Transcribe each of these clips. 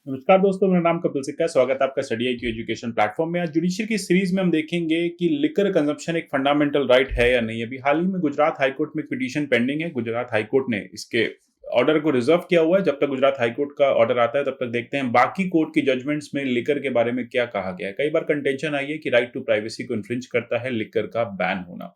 नमस्कार दोस्तों, मेरा नाम कपिल सिक्का है। स्वागत है आपका स्टडी आई एजुकेशन प्लेटफॉर्म में। आज जुडिशरी की सीरीज में हम देखेंगे कि लिकर कंजप्शन एक फंडामेंटल राइट है या नहीं। अभी हाल ही में गुजरात हाईकोर्ट में एक पिटीशन पेंडिंग है। गुजरात हाईकोर्ट ने इसके ऑर्डर को रिजर्व किया हुआ है। जब तक गुजरात हाईकोर्ट का ऑर्डर आता है तब तक देखते हैं बाकी कोर्ट की जजमेंट्स में लिकर के बारे में क्या कहा गया है। कई बार कंटेंशन आई है कि राइट टू प्राइवेसी को इन्फ्रिंज करता है लिकर का बैन होना।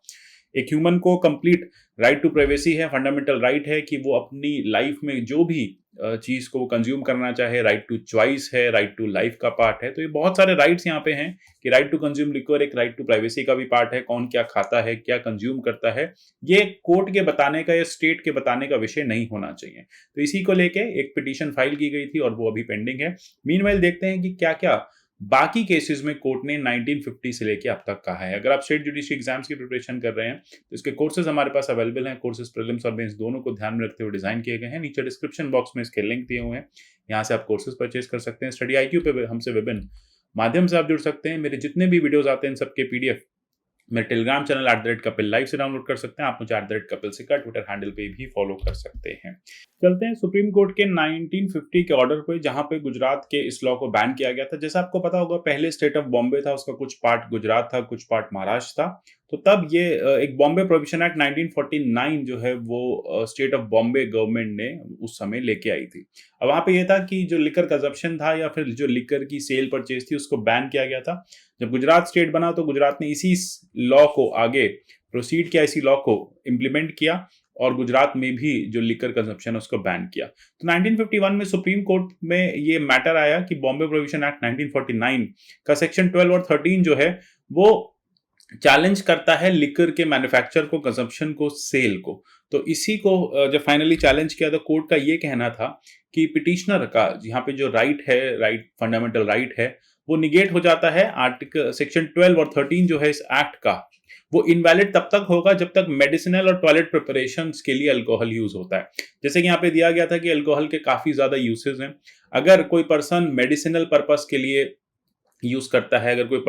एक ह्यूमन को कंप्लीट राइट टू प्राइवेसी है, फंडामेंटल राइट है कि वो अपनी लाइफ में जो भी चीज को वो कंज्यूम करना चाहे। राइट टू चॉइस है, राइट टू लाइफ का पार्ट है। तो ये बहुत सारे राइट्स यहाँ पे हैं कि राइट टू कंज्यूम लिक्वर एक राइट टू प्राइवेसी का भी पार्ट है। कौन क्या खाता है, क्या कंज्यूम करता है, ये कोर्ट के बताने का या स्टेट के बताने का विषय नहीं होना चाहिए। तो इसी को लेके एक पिटीशन फाइल की गई थी और वो अभी पेंडिंग है। मीनवाइल देखते हैं कि क्या क्या बाकी केसेस में कोर्ट ने 1950 से लेके अब तक कहा है। अगर आप स्टेट जुडिशरी एग्जाम्स की प्रिपरेशन कर रहे हैं तो इसके कोर्सेज हमारे पास अवेलेबल हैं। कोर्सेज प्रीलिम्स और मेंस दोनों को ध्यान में रखते हुए डिजाइन किए गए हैं। नीचे डिस्क्रिप्शन बॉक्स में इसके लिंक दिए हुए हैं, यहाँ से आप कोर्सेज परचेज कर सकते हैं। स्टडी IQ पे हमसे विभिन्न माध्यम से आप जुड़ सकते हैं। मेरे जितने भी वीडियोज आते हैं इन सबके PDF मेरे टेलीग्राम चैनल @कपिल लाइव से डाउनलोड कर सकते हैं। आप मुझे @कपिल सिक्का ट्विटर हैंडल पे भी फॉलो कर सकते हैं। चलते हैं सुप्रीम कोर्ट के 1950 के ऑर्डर पे, जहां पे गुजरात के इस लॉ को बैन किया गया था। जैसा आपको पता होगा, पहले स्टेट ऑफ बॉम्बे था, उसका कुछ पार्ट गुजरात था, कुछ पार्ट महाराष्ट्र था। तो तब ये एक बॉम्बे प्रोविजन एक्ट 1949 जो है वो स्टेट ऑफ बॉम्बे गवर्नमेंट ने उस समय लेके आई थी। अब वहां पे ये था कि जो लिकर कंजप्शन था या फिर जो लिकर की सेल परचेज थी उसको बैन किया गया था। जब गुजरात स्टेट बना तो गुजरात ने इसी लॉ को आगे प्रोसीड किया, इसी लॉ को इम्प्लीमेंट किया और गुजरात में भी जो लिकर कंजप्शन है उसको बैन किया। तो 1951 में सुप्रीम कोर्ट में ये मैटर आया कि बॉम्बे प्रोविजन एक्ट 1949 का सेक्शन 12 और 13 जो है वो चैलेंज करता है लिकर के मैन्युफैक्चर को, कंजप्शन को, सेल को। तो इसी को जब फाइनली चैलेंज किया तो कोर्ट का ये कहना था कि पिटिशनर का यहाँ पे जो राइट है, राइट फंडामेंटल राइट है, वो निगेट हो जाता है। आर्टिकल सेक्शन 12 और 13 जो है इस एक्ट का, वो इनवैलिड तब तक होगा जब तक मेडिसिनल और टॉयलेट प्रिपरेशंस के लिए अल्कोहल यूज होता है। जैसे कि यहाँ पे दिया गया था कि अल्कोहल के काफी ज्यादा यूसेज हैं। अगर कोई पर्सन मेडिसिनल पर्पस के लिए यूज करता है, अगर कोई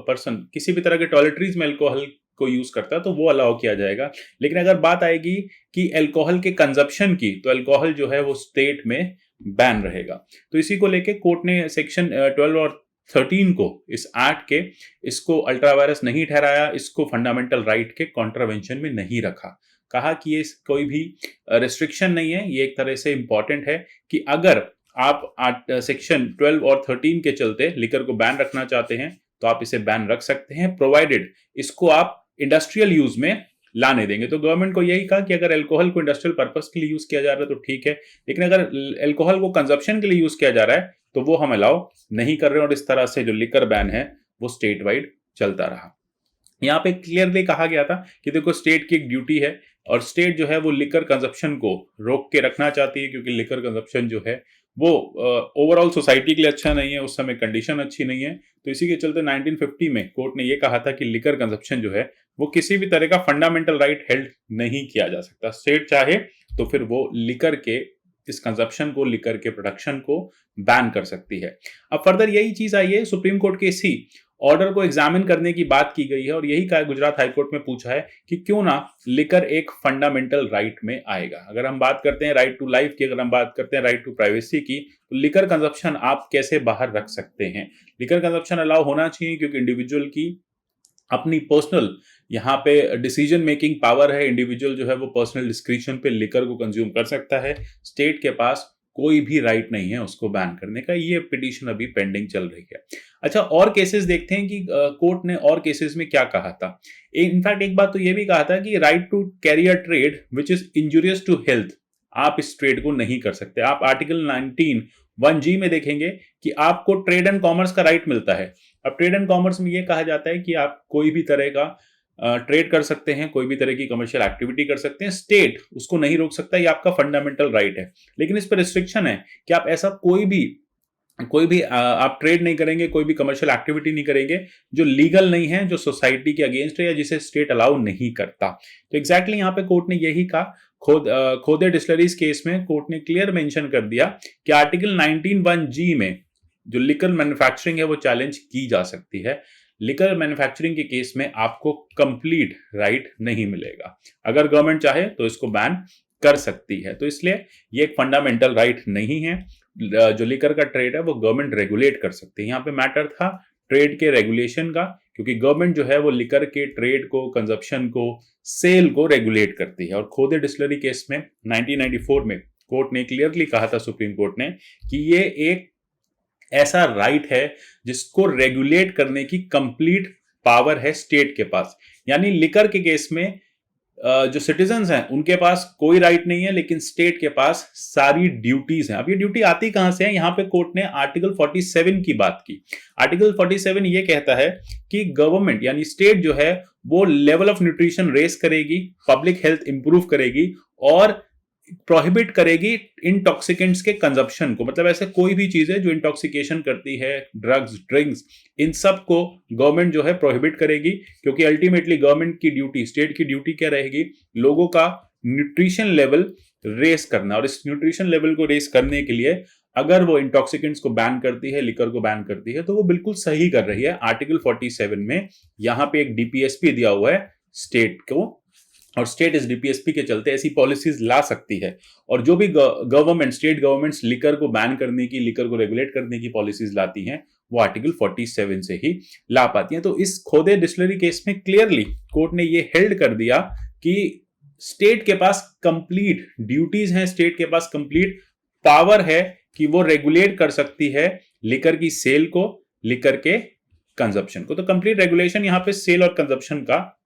पर्सन किसी भी तरह के टॉयलेटरीज में अल्कोहल को यूज करता है तो वो अलाउ किया जाएगा। लेकिन अगर बात आएगी कि अल्कोहल के कंजप्शन की, तो अल्कोहल जो है वो स्टेट में बैन रहेगा। तो इसी को लेके कोर्ट ने सेक्शन 12 और 13 को, इस एक्ट के, इसको अल्ट्रा वायरस नहीं ठहराया, इसको फंडामेंटल राइट के कॉन्ट्रावेंशन में नहीं रखा। कहा कि ये कोई भी रेस्ट्रिक्शन नहीं है, ये एक तरह से इंपॉर्टेंट है कि अगर आप सेक्शन 12 और 13 के चलते लिकर को बैन रखना चाहते हैं तो आप इसे बैन रख सकते हैं, प्रोवाइडेड इसको आप इंडस्ट्रियल यूज में लाने देंगे। तो गवर्नमेंट को यही कहा कि अगर अल्कोहल को इंडस्ट्रियल पर्पस के लिए यूज किया जा रहा है तो ठीक है, लेकिन अगर अल्कोहल को कंजप्शन के लिए यूज किया जा रहा है तो वो हम अलाउ नहीं कर रहे हैं। और इस तरह से जो लिकर बैन है वो स्टेट वाइड चलता रहा। यहाँ पे क्लियरली कहा गया था कि देखो, स्टेट की एक ड्यूटी है और स्टेट जो है वो लिकर कंजप्शन को रोक के रखना चाहती है, क्योंकि लिकर कंजप्शन जो है वो ओवरऑल सोसाइटी के लिए अच्छा नहीं है, उस समय कंडीशन अच्छी नहीं है। तो इसी के चलते 1950 में कोर्ट ने ये कहा था कि लिकर कंजप्शन जो है वो किसी भी तरह का फंडामेंटल राइट हेल्ड नहीं किया जा सकता। स्टेट चाहे तो फिर वो लिकर के इस कंजप्शन को, लिकर के प्रोडक्शन को बैन कर सकती है। अब फर्दर यही चीज आई है, सुप्रीम कोर्ट के इसी ऑर्डर को एग्जामिन करने की बात की गई है और यही कहा गुजरात हाईकोर्ट में पूछा है कि क्यों ना लिकर एक फंडामेंटल राइट में आएगा। अगर हम बात करते हैं राइट टू लाइफ की, अगर हम बात करते हैं राइट टू प्राइवेसी की, तो लिकर कंजप्शन आप कैसे बाहर रख सकते हैं। लिकर कंजप्शन अलाउ होना चाहिए क्योंकि इंडिविजुअल की अपनी पर्सनल यहाँ पे डिसीजन मेकिंग पावर है। इंडिविजुअल जो है वो पर्सनल डिस्क्रिप्शन पे लिकर को कंज्यूम कर सकता है। स्टेट के पास कोई भी राइट नहीं है उसको बैन करने का। ये पिटीशन अभी पेंडिंग चल रही है। अच्छा, और केसेस देखते हैं कि कोर्ट ने और केसेस में क्या कहा था। इनफैक्ट एक बात तो ये भी कहा था कि right to carry a trade which is injurious to health, आप इस ट्रेड को नहीं कर सकते। आप आर्टिकल 19(1)(g) में देखेंगे कि आपको ट्रेड एंड कॉमर्स का राइट मिलता है। अब ट्रेड एंड कॉमर्स में यह कहा जाता है कि आप कोई भी तरह का ट्रेड कर सकते हैं, कोई भी तरह की कमर्शियल एक्टिविटी कर सकते हैं, स्टेट उसको नहीं रोक सकता, ये आपका फंडामेंटल राइट है। लेकिन इस पर रिस्ट्रिक्शन है कि आप ऐसा कोई भी आप ट्रेड नहीं करेंगे, कोई भी कमर्शियल एक्टिविटी नहीं करेंगे जो लीगल नहीं है, जो सोसाइटी के अगेंस्ट है या जिसे स्टेट अलाउ नहीं करता। तो एग्जैक्टली यहाँ पे कोर्ट ने यही कहा। खोदे डिस्टिलरीज केस में कोर्ट ने क्लियर मेंशन कर दिया कि आर्टिकल 19(1)(g) में जो लिकर मैन्युफैक्चरिंग है वो चैलेंज की जा सकती है। लिकर मैन्युफैक्चरिंग के केस में आपको कंप्लीट राइट नहीं मिलेगा। अगर गवर्नमेंट चाहे तो इसको बैन कर सकती है। तो इसलिए ये एक फंडामेंटल राइट नहीं है। जो लिकर का ट्रेड है वो गवर्नमेंट रेगुलेट कर सकती है। यहाँ पे मैटर था ट्रेड के रेगुलेशन का, क्योंकि गवर्नमेंट जो है वो लिकर के ट्रेड को, कंजप्शन को, सेल को रेगुलेट करती है। और खोदे डिस्टिलरी केस में 1994 में कोर्ट ने क्लियरली कहा था, सुप्रीम कोर्ट ने, कि ये एक ऐसा राइट है जिसको रेगुलेट करने की कंप्लीट पावर है स्टेट के पास। यानी लिकर के केस में जो सिटीजन्स हैं उनके पास कोई राइट नहीं है, लेकिन स्टेट के पास सारी ड्यूटीज हैं। अब ये ड्यूटी आती कहां से है? यहां पे कोर्ट ने आर्टिकल 47 की बात की। आर्टिकल 47 ये कहता है कि गवर्नमेंट यानी स्टेट जो है वो लेवल ऑफ न्यूट्रिशन रेस करेगी, पब्लिक हेल्थ इंप्रूव करेगी और प्रोहिबिट करेगी इंटॉक्सिकेंट्स के कंजप्शन को। मतलब ऐसे कोई भी चीजें जो इंटॉक्सिकेशन करती है, ड्रग्स, ड्रिंक्स, इन सब को गवर्नमेंट जो है प्रोहिबिट करेगी, क्योंकि अल्टीमेटली गवर्नमेंट की ड्यूटी, स्टेट की ड्यूटी क्या रहेगी? लोगों का न्यूट्रिशन लेवल रेस करना। और इस न्यूट्रिशन लेवल को रेस करने के लिए अगर वो इंटॉक्सिकेंट्स को बैन करती है, लिकर को बैन करती है, तो वो बिल्कुल सही कर रही है। आर्टिकल 47 में यहां पे एक डीपीएसपी दिया हुआ है स्टेट को, और स्टेट इस डीपीएसपी के चलते ऐसी पॉलिसीज ला सकती है। और जो भी गवर्नमेंट, स्टेट गवर्नमेंट्स लिकर को बैन करने की, लिकर को रेगुलेट करने की पॉलिसीज लाती हैं, वो आर्टिकल 47 से ही ला पाती हैं। तो इस खोदे डिस्टिलरी केस में क्लियरली कोर्ट ने ये हेल्ड कर दिया कि स्टेट के पास कंप्लीट ड्यूटीज हैं, स्टेट के पास कंप्लीट पावर है कि वो रेगुलेट कर सकती है लिकर की सेल को, लिकर के कंजप्शन को। तो कंप्लीट रेगुलेशन यहां पे सेल और कंजप्शन का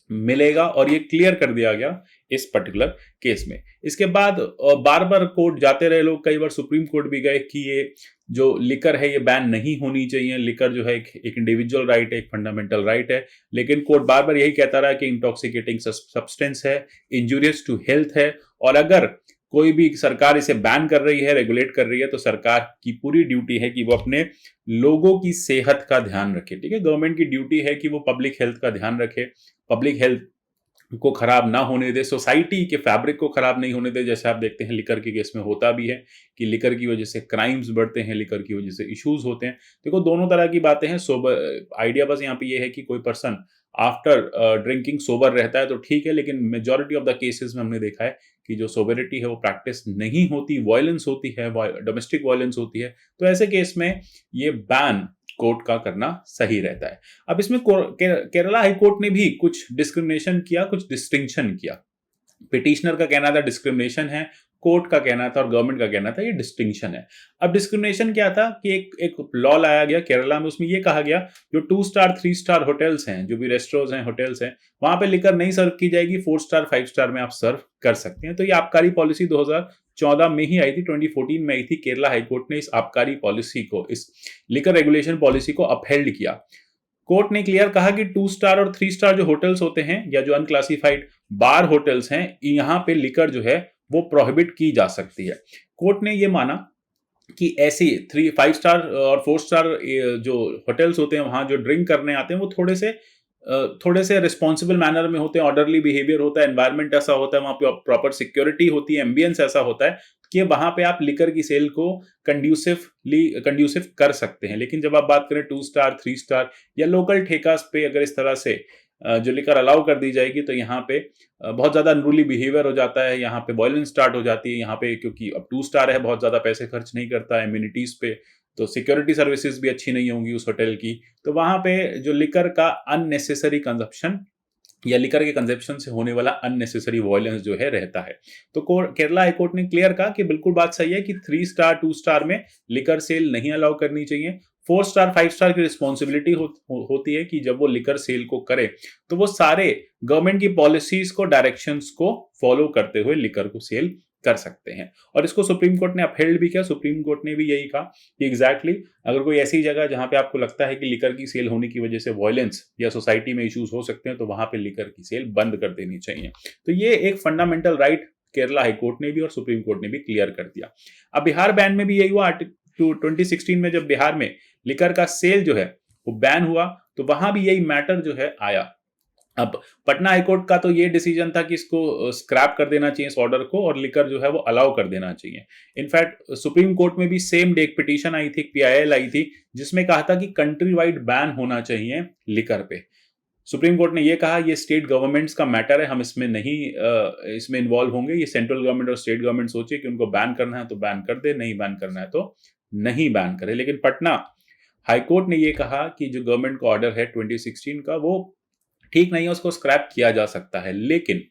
मिलेगा, और ये क्लियर कर दिया गया इस पर्टिकुलर केस में। इसके बाद बार बार कोर्ट जाते रहे लोग, कई बार सुप्रीम कोर्ट भी गए कि ये जो लिकर है ये बैन नहीं होनी चाहिए। लिकर जो है एक इंडिविजुअल राइट है, एक फंडामेंटल राइट है, लेकिन कोर्ट बार बार यही कहता रहा कि इंटॉक्सिकेटिंग सब्सटेंस है, इंजूरियस टू हेल्थ है, और अगर कोई भी सरकार इसे बैन कर रही है, रेगुलेट कर रही है, तो सरकार की पूरी ड्यूटी है कि वो अपने लोगों की सेहत का ध्यान रखे। ठीक है, गवर्नमेंट की ड्यूटी है कि वो पब्लिक हेल्थ का ध्यान रखे, पब्लिक हेल्थ को खराब ना होने दे, सोसाइटी के फैब्रिक को खराब नहीं होने दे। जैसे आप देखते हैं लिकर के केस में होता भी है कि लिकर की वजह से क्राइम्स बढ़ते हैं, लिकर की वजह से इश्यूज होते हैं। देखो, दोनों तरह की बातें हैं। सोबर आइडिया बस यहाँ पे ये है कि कोई पर्सन आफ्टर ड्रिंकिंग सोबर रहता है तो ठीक है, लेकिन मेजॉरिटी ऑफ द केसेस में हमने देखा है कि जो सोबरिटी है वो प्रैक्टिस नहीं होती, वायलेंस होती है, डोमेस्टिक वायलेंस होती है। तो ऐसे केस में ये बैन कोर्ट का करना सही रहता है। अब इसमें केरला हाईकोर्ट ने भी कुछ डिस्क्रिमिनेशन किया, कुछ डिस्टिंक्शन किया। पिटिशनर का कहना था डिस्क्रिमिनेशन है, कोर्ट का कहना था और गवर्नमेंट का कहना था ये डिस्टिंक्शन है। अब डिस्क्रिमिनेशन क्या था कि एक लॉ लाया गया केरला में, उसमें ये कहा गया जो 2 स्टार 3 स्टार होटल्स हैं, जो भी रेस्टोरेंट्स हैं, होटल्स हैं, वहां पे लिकर नहीं सर्व की जाएगी, 4 स्टार 5 स्टार में आप सर्व कर सकते हैं। तो ये आबकारी पॉलिसी 2014 में ही आई थी, 2014 में आई थी। केरला हाईकोर्ट ने इस आबकारी पॉलिसी को, इस लिकर रेगुलेशन पॉलिसी को अपहेल्ड किया। कोर्ट ने क्लियर कहा कि 2 स्टार और 3 स्टार जो होटल्स होते हैं या जो अनक्लासिफाइड बार होटल्स हैं, यहां पे लिकर जो है वो प्रोहिबिट की जा सकती है। कोर्ट ने ये माना कि ऐसी 3 5 स्टार और 4 स्टार जो होटल्स होते हैं, वहां जो ड्रिंक करने आते हैं वो थोड़े से रिस्पॉन्सिबल मैनर में होते हैं, ऑर्डरली बिहेवियर होता है, एनवायरमेंट ऐसा होता है, वहां पे प्रॉपर सिक्योरिटी होती है, एम्बियंस ऐसा होता है कि वहां पे आप लिकर की सेल को कंड्यूसिव कर सकते हैं। लेकिन जब आप बात करें 2 स्टार 3 स्टार या लोकल ठेकास पे अगर इस तरह से जो लिकर अलाउ कर दी जाएगी, तो यहाँ पे बहुत ज्यादा अनरूली बिहेवियर हो जाता है, यहाँ पे वायलेंस स्टार्ट हो जाती है। यहाँ पे क्योंकि अब 2 स्टार है, बहुत ज्यादा पैसे खर्च नहीं करता है एम्यूनिटीज पे, तो सिक्योरिटी सर्विसेज भी अच्छी नहीं होंगी उस होटल की। तो वहां पे जो लिकर का अननेसेसरी कंजप्शन या लिकर के कंजप्शन से होने वाला अननेसेसरी वायलेंस जो है रहता है। तो केरला हाईकोर्ट ने क्लियर कहा कि बिल्कुल बात सही है कि 3 स्टार 2 स्टार में लिकर सेल नहीं अलाउ करनी चाहिए। 4 स्टार 5 स्टार की रिस्पॉन्सिबिलिटी होती है कि जब वो लिकर सेल को करे तो वो सारे गवर्नमेंट की पॉलिसीज को, डायरेक्शंस को फॉलो करते हुए लिकर को सेल कर सकते हैं। और इसको सुप्रीम कोर्ट ने अपहेल्ड भी किया। सुप्रीम कोर्ट ने भी यही कहा कि एग्जैक्टली अगर कोई ऐसी जगह जहां पे आपको लगता है कि लिकर की सेल होने की वजह से वायलेंस या सोसाइटी में इश्यूज हो सकते हैं, तो वहां पे लिकर की सेल बंद कर देनी चाहिए। तो ये एक फंडामेंटल राइट केरला हाईकोर्ट ने भी और सुप्रीम कोर्ट ने भी क्लियर कर दिया। अब बिहार बैन में भी यही हुआ। 2016 में जब बिहार में लिकर का सेल जो है वो बैन हुआ, तो वहां भी यही मैटर जो है आया। अब पटना हाईकोर्ट का तो ये डिसीजन था कि इसको स्क्रैप कर देना चाहिए, इस ऑर्डर को, और लिकर जो है वो अलाउ कर देना चाहिए। इनफैक्ट सुप्रीम कोर्ट में भी सेम डे एक पिटीशन आई थी, एक पीआईएल आई थी, जिसमें कहा था कि कंट्री वाइड बैन होना चाहिए लिकर पे। सुप्रीम कोर्ट ने ये कहा ये स्टेट गवर्नमेंट्स का मैटर है, हम इसमें नहीं इसमें इन्वॉल्व होंगे। ये सेंट्रल गवर्नमेंट और स्टेट गवर्नमेंट सोचे कि उनको बैन करना है तो बैन कर दे, नहीं बैन करना है तो नहीं बैन करे। लेकिन पटना हाईकोर्ट ने ये कहा कि जो गवर्नमेंट का ऑर्डर है 2016 का वो ठीक नहीं है, उसको स्क्रैप किया जा सकता है। लेकिन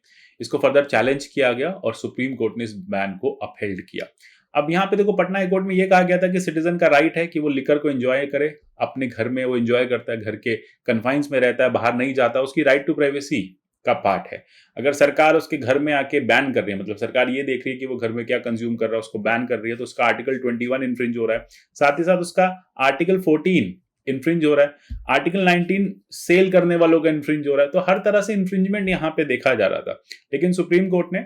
इसको फर्दर चैलेंज किया गया और सुप्रीम कोर्ट ने इस बैन को अपहेल्ड किया। अब यहाँ पे देखो, पटना हाईकोर्ट में ये कहा गया था कि सिटीजन का राइट है कि वो लिकर को एंजॉय करे, अपने घर में वो एंजॉय करता है, घर के कन्फाइंस में रहता है, बाहर नहीं जाता, उसकी राइट टू प्राइवेसी का पार्ट है। अगर सरकार उसके घर में आके बैन कर रही है, मतलब सरकार ये देख रही है कि वो घर में क्या कंज्यूम कर रहा है, उसको बैन कर रही है, तो उसका आर्टिकल 21 इन्फ्रिंज हो रहा है। साथ ही साथ उसका आर्टिकल 14 इन्फ्रिंज हो रहा है, आर्टिकल 19 सेल करने वालों का इन्फ्रिंज हो रहा है। तो हर तरह से इन्फ्रिंजमेंट यहाँ पे देखा जा रहा था। लेकिन सुप्रीम कोर्ट ने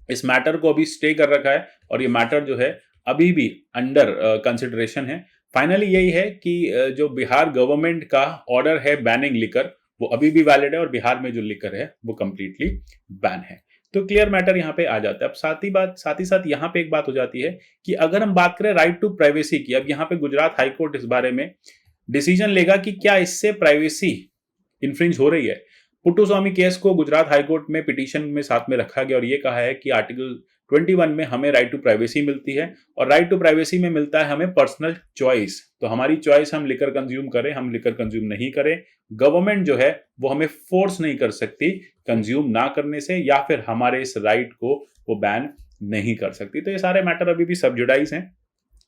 इस मैटर को अभी स्टे कर रखा है और ये मैटर जो है अभी भी अंडर कंसिडरेशन है। फाइनली यही है कि जो बिहार गवर्नमेंट का ऑर्डर है बैनिंग लिकर, वो अभी भी वैलिड है और बिहार में जो लिकर है वो कंप्लीटली बैन है। तो क्लियर मैटर यहाँ पे आ जाता है। अब साथ ही साथ यहाँ पे एक बात हो जाती है कि अगर हम बात करें राइट टू प्राइवेसी की, अब यहाँ पे गुजरात हाईकोर्ट इस बारे में डिसीजन लेगा कि क्या इससे प्राइवेसी इन्फ्रिंज हो रही है। पुट्टुस्वामी केस को गुजरात हाईकोर्ट में पिटीशन में साथ में रखा गया और ये कहा है कि आर्टिकल 21 में हमें राइट टू प्राइवेसी मिलती है और राइट टू प्राइवेसी में मिलता है हमें पर्सनल चॉइस। तो हमारी चॉइस हम लिकर कंज्यूम करें, हम लिकर कंज्यूम नहीं करें, गवर्नमेंट जो है वो हमें फोर्स नहीं कर सकती कंज्यूम ना करने से, या फिर हमारे इस राइट को वो बैन नहीं कर सकती। तो ये सारे मैटर अभी भी सब्जुडाइज हैं।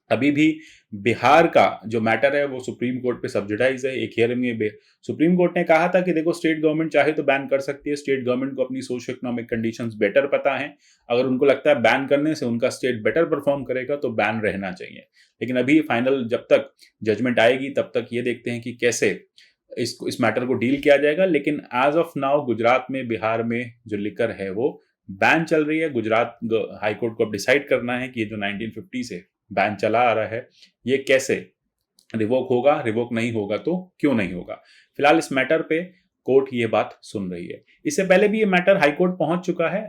अभी भी बिहार का जो मैटर है वो सुप्रीम कोर्ट पे सब्जुडाइज है। एक हियरिंग में सुप्रीम कोर्ट ने कहा था कि देखो, स्टेट गवर्नमेंट चाहे तो बैन कर सकती है, स्टेट गवर्नमेंट को अपनी सोशियो इकोनॉमिक कंडीशंस बेटर पता है, अगर उनको लगता है बैन करने से उनका स्टेट बेटर परफॉर्म करेगा तो बैन रहना चाहिए। लेकिन अभी फाइनल जब तक जजमेंट आएगी तब तक ये देखते हैं कि कैसे इस मैटर को डील किया जाएगा। लेकिन एज ऑफ नाउ गुजरात में, बिहार में जो लिकर है वो बैन चल रही है। गुजरात हाईकोर्ट को अब डिसाइड करना है कि ये जो 1950 से बैन चला आ रहा है ये कैसे रिवोक होगा, रिवोक नहीं होगा तो क्यों नहीं होगा। फिलहाल इस मैटर पे कोर्ट ये बात सुन रही है। इससे पहले भी ये मैटर हाई कोर्ट पहुंच चुका है।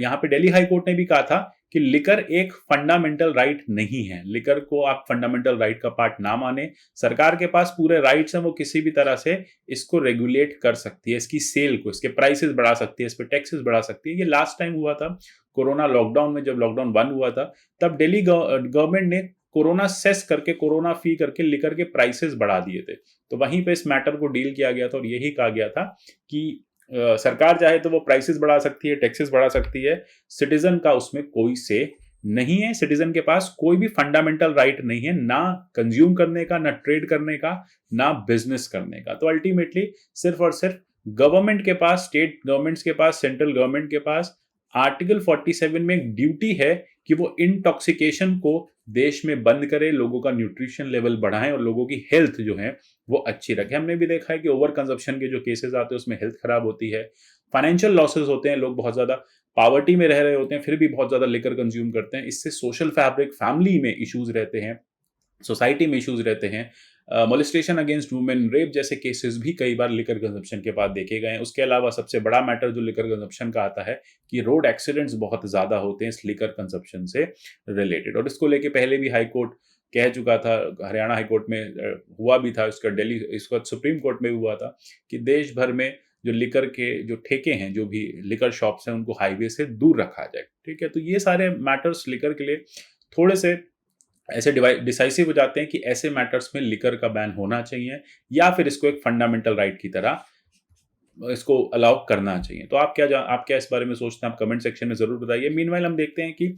यहाँ पे दिल्ली हाई कोर्ट ने भी कहा था कि लिकर एक फंडामेंटल राइट नहीं है, लिकर को आप फंडामेंटल राइट का पार्ट ना माने। सरकार के पास पूरे राइट्स हैं, वो किसी भी तरह से इसको रेगुलेट कर सकती है, इसकी सेल को, इसके प्राइसेस बढ़ा सकती है, इस पर टैक्सेस बढ़ा सकती है। ये लास्ट टाइम हुआ था कोरोना लॉकडाउन में, जब लॉकडाउन बंद हुआ था तब दिल्ली गवर्नमेंट ने कोरोना सेस करके, कोरोना फी करके लिकर के प्राइसेस बढ़ा दिए थे। तो वहीं पे इस मैटर को डील किया गया था और यही कहा गया था कि सरकार चाहे तो वो प्राइसेस बढ़ा सकती है, टैक्सेस बढ़ा सकती है, सिटीजन का उसमें कोई से नहीं है। सिटीजन के पास कोई भी फंडामेंटल राइट नहीं है, ना कंज्यूम करने का, ना ट्रेड करने का, ना बिजनेस करने का। तो अल्टीमेटली सिर्फ और सिर्फ गवर्नमेंट के पास, स्टेट गवर्नमेंट्स के पास, सेंट्रल गवर्नमेंट के पास आर्टिकल 47 में एक ड्यूटी है कि वो इंटॉक्सिकेशन को देश में बंद करे, लोगों का न्यूट्रिशन लेवल बढ़ाएं और लोगों की हेल्थ जो है वो अच्छी रखे। हमने भी देखा है कि ओवर कंजप्शन के जो केसेस आते हैं उसमें हेल्थ खराब होती है, फाइनेंशियल लॉसेस होते हैं, लोग बहुत ज्यादा पॉवर्टी में रह रहे होते हैं फिर भी बहुत ज्यादा लिकर कंज्यूम करते हैं। इससे सोशल फैब्रिक, फैमिली में इश्यूज रहते हैं, सोसाइटी में इश्यूज रहते हैं। मोलिस्टेशन अगेंस्ट वुमेन, रेप जैसे केसेस भी कई बार लिकर कंजप्शन के बाद देखे गए हैं। उसके अलावा सबसे बड़ा मैटर जो लिकर कंजप्शन का आता है कि रोड एक्सीडेंट्स बहुत ज्यादा होते हैं इस लिकर कंजप्शन से रिलेटेड। और इसको लेके पहले भी हाई कोर्ट कह चुका था, हरियाणा हाई कोर्ट में हुआ भी था, इसका दिल्ली, इसका सुप्रीम कोर्ट में भी हुआ था कि देश भर में जो लिकर के जो ठेके हैं, जो भी लिकर शॉप्स हैं, उनको हाईवे से दूर रखा जाए। ठीक है, तो ये सारे मैटर्स लिकर के लिए थोड़े से ऐसे डिसाइसिव हो जाते हैं कि ऐसे मैटर्स में लिकर का बैन होना चाहिए या फिर इसको एक फंडामेंटल राइट की तरह इसको अलाउ करना चाहिए। तो आप क्या इस बारे में सोचते हैं, आप कमेंट सेक्शन में जरूर बताइए। मीनवाइल हम देखते हैं कि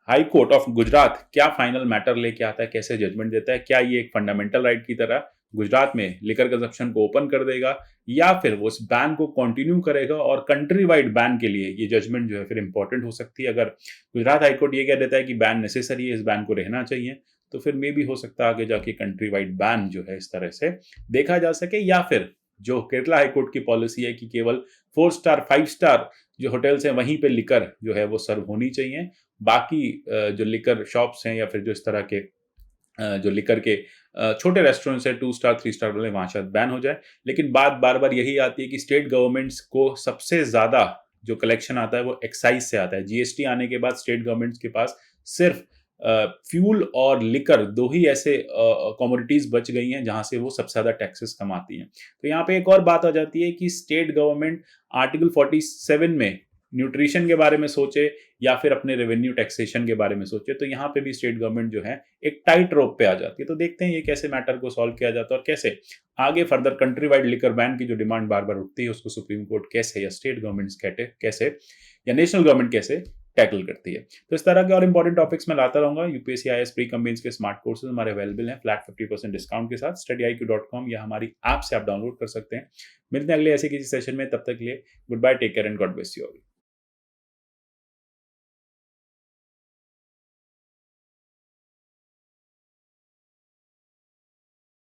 हाई कोर्ट ऑफ गुजरात क्या फाइनल मैटर लेके आता है, कैसे जजमेंट देता है। क्या ये एक फंडामेंटल राइट की तरह गुजरात में लिकर कंजप्शन को ओपन कर देगा या फिर वो इस बैन को कंटिन्यू करेगा और कंट्री वाइड बैन के लिए ये जजमेंट जो है फिर इंपॉर्टेंट हो सकती है। अगर गुजरात हाईकोर्ट ये कह देता है कि बैन नेसेसरी है, इस बैन को रहना चाहिए, तो फिर मे भी हो सकता है आगे जाके कंट्री वाइड बैन जो है इस तरह से देखा जा सके। या फिर जो केरला हाईकोर्ट की पॉलिसी है कि केवल 4 स्टार 5 स्टार जो होटल्स हैं वहीं पे लिकर जो है वो सर्व होनी चाहिए, बाकी जो लिकर शॉप्स हैं या फिर जो इस तरह के जो लिकर के छोटे रेस्टोरेंट्स है 2 स्टार 3 स्टार वाले, वहां शायद बैन हो जाए। लेकिन बात बार बार यही आती है कि स्टेट गवर्नमेंट्स को सबसे ज्यादा जो कलेक्शन आता है वो एक्साइज से आता है। जीएसटी आने के बाद स्टेट गवर्नमेंट्स के पास सिर्फ फ्यूल और लिकर दो ही ऐसे कमोडिटीज बच गई हैं जहां से वो सबसे ज्यादा टैक्सेस कमाती हैं। तो यहाँ पे एक और बात आ जाती है कि स्टेट गवर्नमेंट आर्टिकल 47 में न्यूट्रिशन के बारे में सोचे या फिर अपने रेवेन्यू टैक्सेशन के बारे में सोचे, तो यहाँ पे भी स्टेट गवर्नमेंट जो है एक टाइट रोप पे आ जाती है। तो देखते हैं ये कैसे मैटर को सॉल्व किया जाता है और कैसे आगे further country wide liquor ban की जो डिमांड बार बार उठती है उसको सुप्रीम कोर्ट कैसे या स्टेट गवर्नमेंट कैसे या नेशनल गवर्नमेंट कैसे टैकल करती है। तो इस तरह के और इंपॉर्टेंट टॉपिक्स मैं लाता रहूंगा। UPSC IAS pre cum mains के स्मार्ट कोर्सेज हमारे अवेलेबल हैं फ्लैट 50% डिस्काउंट के साथ studyIQ.com या हमारी ऐप से आप डाउनलोड कर सकते हैं। मिलते हैं अगले ऐसे किसी सेशन में, तब तक के लिए goodbye, take care and God bless you all.